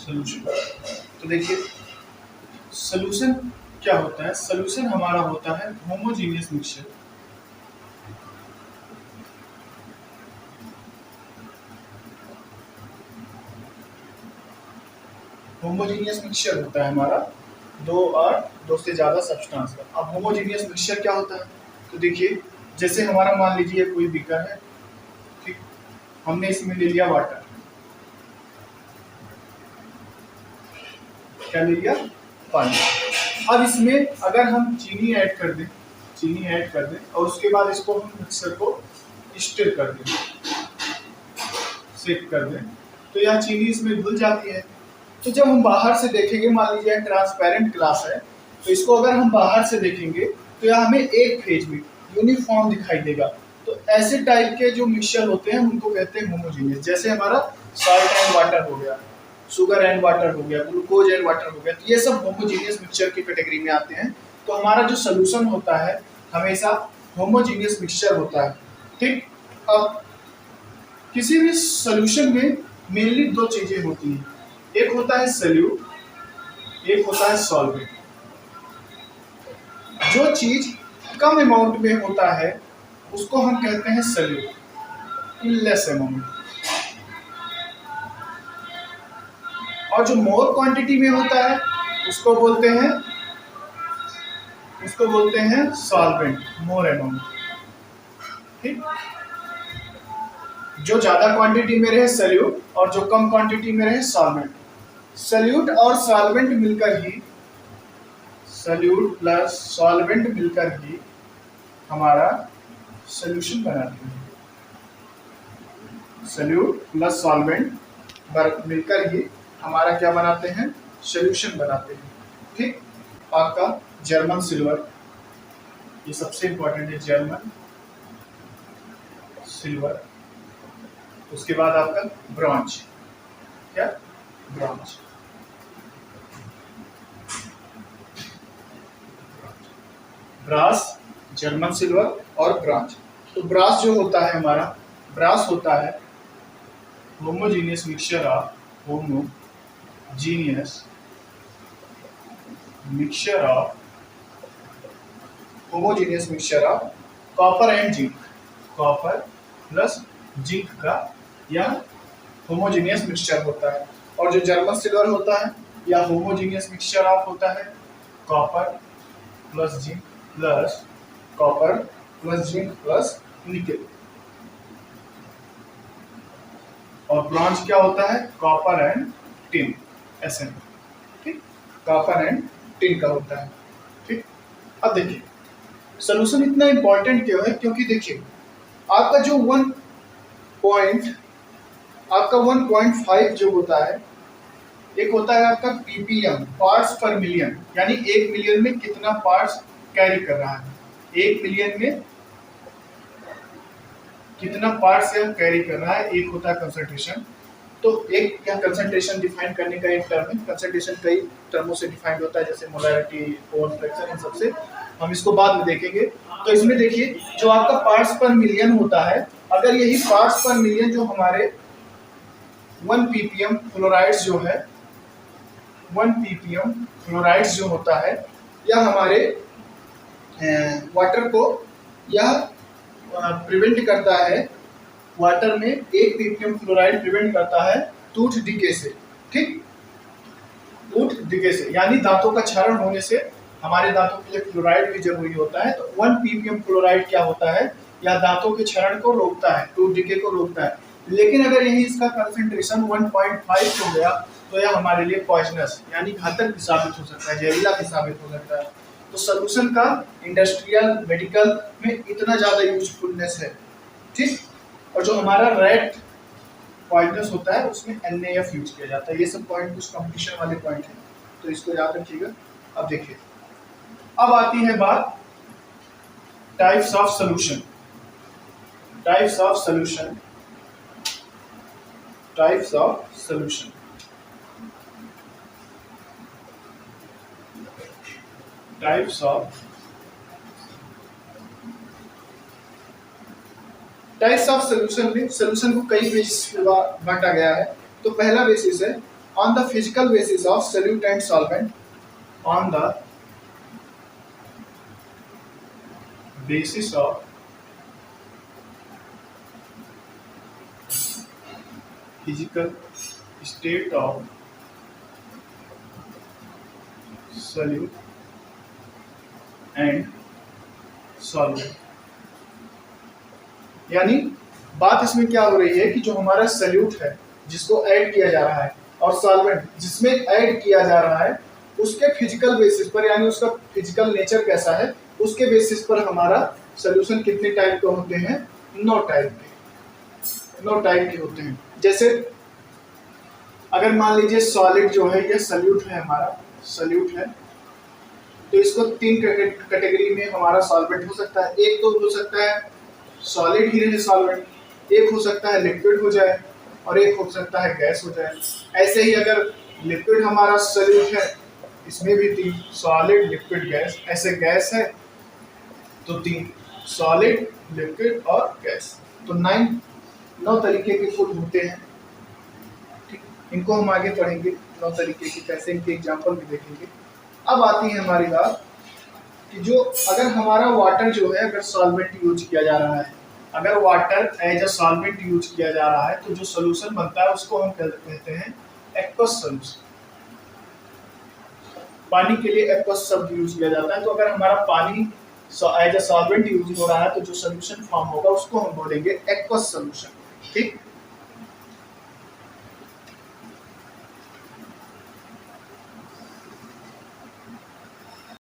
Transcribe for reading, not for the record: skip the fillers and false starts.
Solution. तो देखिए solution क्या होता है, सोल्यूशन हमारा होता है होमोजीनियस मिक्सचर। होमोजीनियस मिक्सचर होता है हमारा दो और दो से ज्यादा सब्सटेंस का। अब होमोजीनियस मिक्सचर क्या होता है, तो देखिए जैसे हमारा मान लीजिए कोई बीकर है, ठीक, हमने इसमें ले लिया वाटर, क्या ले लिया, पानी। अब इसमें अगर हम चीनी ऐड कर दें, चीनी ऐड कर दें और उसके बाद इसको हम मिक्सर को स्टिर कर दें, सेट कर दें, तो यह चीनी इसमें घुल जाती है। तो जब हम बाहर से देखेंगे, मान लीजिए ट्रांसपेरेंट ग्लास है, तो इसको अगर हम बाहर से देखेंगे तो यह हमें एक फेज में यूनिफॉर्म दिखाई देगा। तो ऐसे टाइप के जो मिक्सचर होते हैं उनको कहते हैं होमोजीनियस। जैसे हमारा सॉल्ट एंड वाटर हो गया, शुगर एंड वाटर हो गया, ग्लूकोज एंड वाटर हो गया, तो ये सब होमोजीनियस मिक्सचर की कैटेगरी में आते हैं। तो हमारा जो सोल्यूशन होता है हमेशा होमोजीनियस मिक्सचर होता है, ठीक। अब किसी भी सोल्यूशन में मेनली दो चीजें होती हैं, एक होता है सोल्यूट, एक होता है सॉल्वेंट। जो चीज कम अमाउंट में होता है उसको हम कहते हैं सोल्यूट इन लेस अमाउंट, और जो मोर क्वांटिटी में होता है उसको बोलते हैं सॉल्वेंट, मोर अमाउंट, ठीक। जो ज्यादा क्वांटिटी में रहे सोल्यूट और जो कम क्वांटिटी में रहे सॉल्वेंट। सोल्यूट और सॉल्वेंट मिलकर ही, सोल्यूट प्लस सॉल्वेंट मिलकर ही हमारा सॉल्यूशन बनाते हैं। सोल्यूट प्लस सॉल्वेंट मिलकर ही हमारा क्या बनाते हैं, सॉल्यूशन बनाते हैं, ठीक। आपका जर्मन सिल्वर, ये सबसे इंपॉर्टेंट है, जर्मन सिल्वर। उसके बाद आपका ब्रॉन्ज, क्या, ब्रॉन्ज, ब्रास, जर्मन सिल्वर और ब्रॉन्ज। तो ब्रास जो होता है हमारा, ब्रास होता है homogeneous mixture of, homogeneous mixture of, homogeneous mixture of copper and zinc, copper plus zinc का यह होमोजीनियस मिक्सचर होता है। और जो जर्मन सिल्वर होता है या होमोजीनियस मिक्सचर ऑफ होता है copper plus zinc plus copper plus zinc plus nickel. और ब्रॉन्ज क्या होता है, कॉपर एंड टिन, Sn, ठीक, कॉपर एंड टिन का होता है, ठीक। अब देखिए सोल्यूशन इतना इंपॉर्टेंट क्यों है, क्योंकि देखिए आपका जो 1.5 जो होता है, एक होता है आपका ppm, पार्ट्स पर मिलियन, यानी 1 मिलियन में कितना पार्ट्स कैरी कर रहा है, 1 मिलियन में कितना पार्ट्स से कैरी कर रहा है, एक होता है कंसंट्रेशन। तो एक क्या कंसंट्रेशन डिफाइन करने का एक टर्म है, कंसंट्रेशन कई टर्मों से डिफाइंड होता है, जैसे मोलैरिटी, मोल फ्रैक्शन, इन सबसे हम इसको बाद में देखेंगे। तो इसमें देखिए जो आपका पार्ट्स पर मिलियन होता है, अगर यही पार्ट्स पर मिलियन जो हमारे 1 ppm फ्लोराइड्स जो है, 1 ppm फ्लोराइड्स जो होता है, यह हमारे वाटर को यह प्रिवेंट करता है, वाटर में 1 ppm फ्लोराइड प्रिवेंट करता है टूथ डिके से, ठीक, टूथ डिके से, यानी दांतों का क्षरण होने से हमारे दांतों के लिए फ्लोराइड भी जरूरी होता है। तो 1 ppm फ्लोराइड क्या होता है, या दांतों के क्षरण को रोकता है, टूथ डिके को रोकता है। लेकिन अगर यही इसका कंसंट्रेशन 1.5 हो गया तो यह हमारे लिए पॉइजनस, यानी घातक भी साबित हो सकता है, जहरीला भी साबित हो सकता है। तो सोल्यूशन का इंडस्ट्रियल, मेडिकल में इतना ज्यादा यूजफुलनेस है, ठीक। और जो हमारा रेड पॉइजनस होता है उसमें NaF यूज किया जाता है। ये सब पॉइंट कुछ कंपटीशन वाले पॉइंट हैं, तो इसको याद रखिएगा। अब देखिए, अब आती है बात types of solution, types of solution, types of solution. Types of solution में सोल्यूशन को कई बेसिस पे बांटा गया है। तो पहला बेसिस है on the physical basis of solute and solvent, on the basis of physical state of solute and solvent। यानी बात इसमें क्या हो रही है कि जो हमारा सल्यूट है जिसको ऐड किया जा रहा है और सॉल्वेंट जिसमें ऐड किया जा रहा है उसके फिजिकल बेसिस पर, यानी उसका फिजिकल नेचर कैसा है उसके बेसिस पर हमारा सोल्यूशन कितने टाइप के होते हैं, 9 टाइप के होते हैं। जैसे अगर मान लीजिए सॉलिड जो है ये सल्यूट है, हमारा सल्यूट है, तो इसको 3 कैटेगरी में हमारा सॉल्वेंट हो सकता है। एक तो हो सकता है सॉलिड ही रहे सॉल्वेंट, एक हो सकता है लिक्विड हो जाए और एक हो सकता है गैस हो जाए। ऐसे ही अगर लिक्विड हमारा सॉल्यूट है इसमें भी 3, सॉलिड लिक्विड गैस। ऐसे गैस है तो 3, सॉलिड लिक्विड और गैस। तो 9 तरीके के फूड होते हैं। ठीक, इनको हम आगे पढ़ेंगे 9 तरीके के, कैसे इनके एग्जाम्पल भी देखेंगे। अब आती है हमारी बात कि जो अगर हमारा वाटर जो है अगर सॉल्वेंट यूज किया जा रहा है, अगर water as a solvent use किया जा रहा है तो जो सोल्यूशन बनता है उसको हम कहते हैं एक्वस सोल्यूशन। पानी के लिए एक्वस शब्द यूज किया जाता है। तो अगर हमारा पानी एज अ सॉल्वेंट यूज हो रहा है तो जो सोल्यूशन फॉर्म होगा उसको हम बोलेंगे एक्वस सोल्यूशन। ठीक।